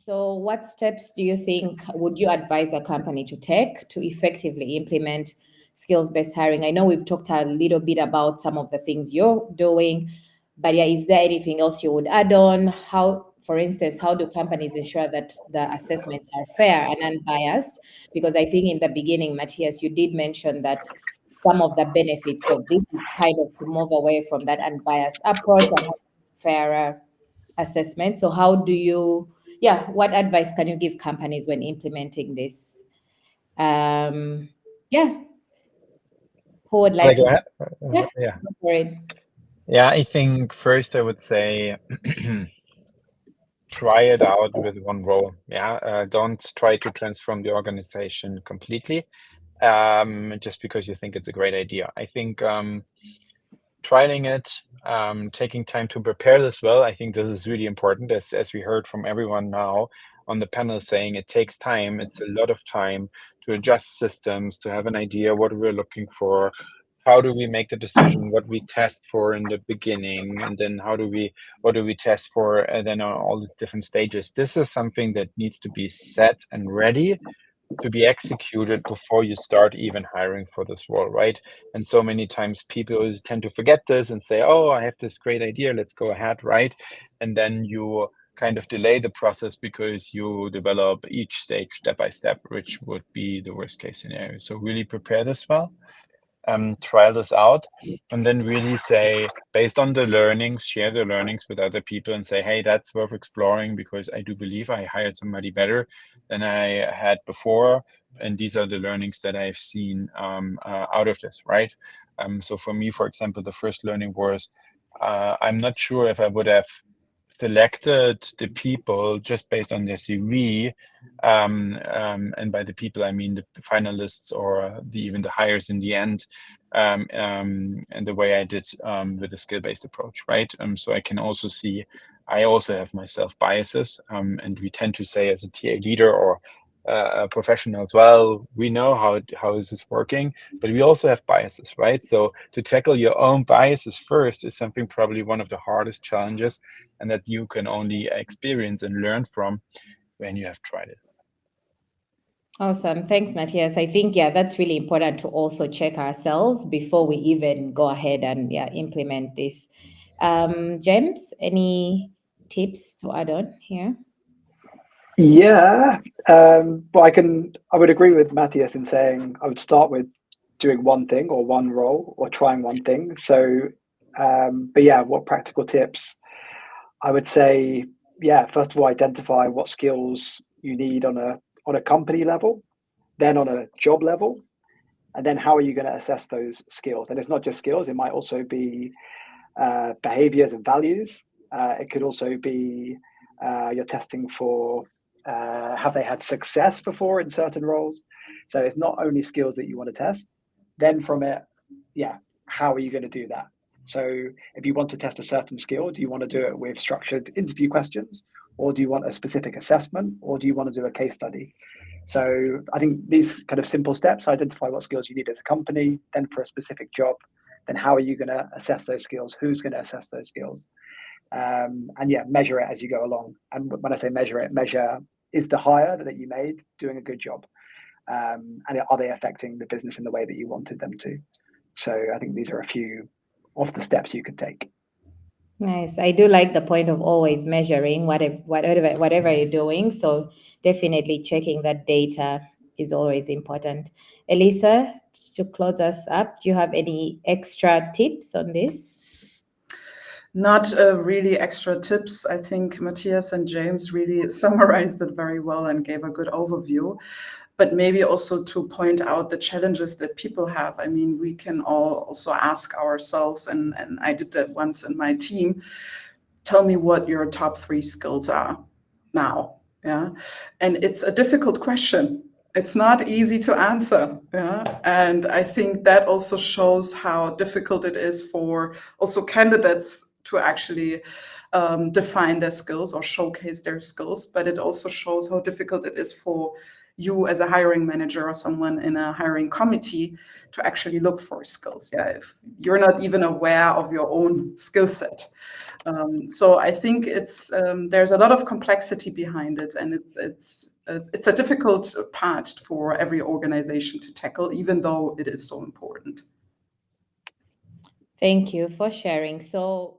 So what steps do you think would you advise a company to take to effectively implement skills-based hiring? I know we've talked a little bit about some of the things you're doing, but yeah, is there anything else you would add on? How, for instance, how do companies ensure that the assessments are fair and unbiased? Because I think in the beginning, Matthias, you did mention that some of the benefits of this is kind of to move away from that unbiased approach and have fairer assessment. So how do you, yeah, what advice can you give companies when implementing this? Yeah, who would like Like, to? Yeah, yeah. go for it. Yeah, I think first I would say try it out with one role. Yeah, don't try to transform the organization completely just because you think it's a great idea. I think trialing it, taking time to prepare this well, I think this is really important, as we heard from everyone now on the panel saying it takes time. It's a lot of time to adjust systems, to have an idea what we're looking for, how do we make the decision, what we test for in the beginning, and then what do we test for, and then on all these different stages. This is something that needs to be set and ready to be executed before you start even hiring for this role, right? And so many times people tend to forget this and say, oh, I have this great idea, let's go ahead, right? And then you kind of delay the process because you develop each stage step by step, which would be the worst case scenario. So really prepare this well, try this out, and then really say, based on the learnings, share the learnings with other people and say, hey, that's worth exploring because I do believe I hired somebody better than I had before. And these are the learnings that I've seen out of this, right? So for me, for example, the first learning was I'm not sure if I would have selected the people just based on their CV. And by the people, I mean the finalists or even the hires in the end, and the way I did with the skill-based approach, right? So I can also see, I also have myself biases, and we tend to say as a TA leader or a professional as well, we know how is this working, but we also have biases, right? So to tackle your own biases first is something probably one of the hardest challenges, and that you can only experience and learn from when you have tried it. Awesome. Thanks, Matthias. I think, yeah, that's really important to also check ourselves before we even go ahead and, yeah, implement this. James, any tips to add on here? Yeah, but I would agree with Matthias in saying I would start with doing one thing or one role or trying one thing. So, but yeah, what practical tips? I would say, yeah, first of all, identify what skills you need on a company level, then on a job level, and then how are you going to assess those skills? And it's not just skills; it might also be behaviors and values. It could also be you're testing for have they had success before in certain roles. So it's not only skills that you want to test. Then from it, yeah, how are you going to do that? So if you want to test a certain skill, do you want to do it with structured interview questions, or do you want a specific assessment, or do you want to do a case study? So I think these kind of simple steps: identify what skills you need as a company, then for a specific job, then how are you going to assess those skills? Who's going to assess those skills? And yeah, measure it as you go along. And when I say measure it, measure, is the hire that you made doing a good job? And are they affecting the business in the way that you wanted them to? So I think these are a few of the steps you could take. Nice. I do like the point of always measuring whatever you're doing. So definitely checking that data is always important. Elisa, to close us up, do you have any extra tips on this? Not really extra tips. I think Matthias and James really summarized it very well and gave a good overview. But maybe also to point out the challenges that people have. I mean, we can all also ask ourselves, and I did that once in my team, tell me what your top 3 skills are now. Yeah. And it's a difficult question. It's not easy to answer. Yeah. And I think that also shows how difficult it is for also candidates to actually define their skills or showcase their skills. But it also shows how difficult it is for you as a hiring manager or someone in a hiring committee to actually look for skills. Yeah, if you're not even aware of your own skill set. So I think it's there's a lot of complexity behind it, and it's a difficult part for every organization to tackle, even though it is so important. Thank you for sharing. So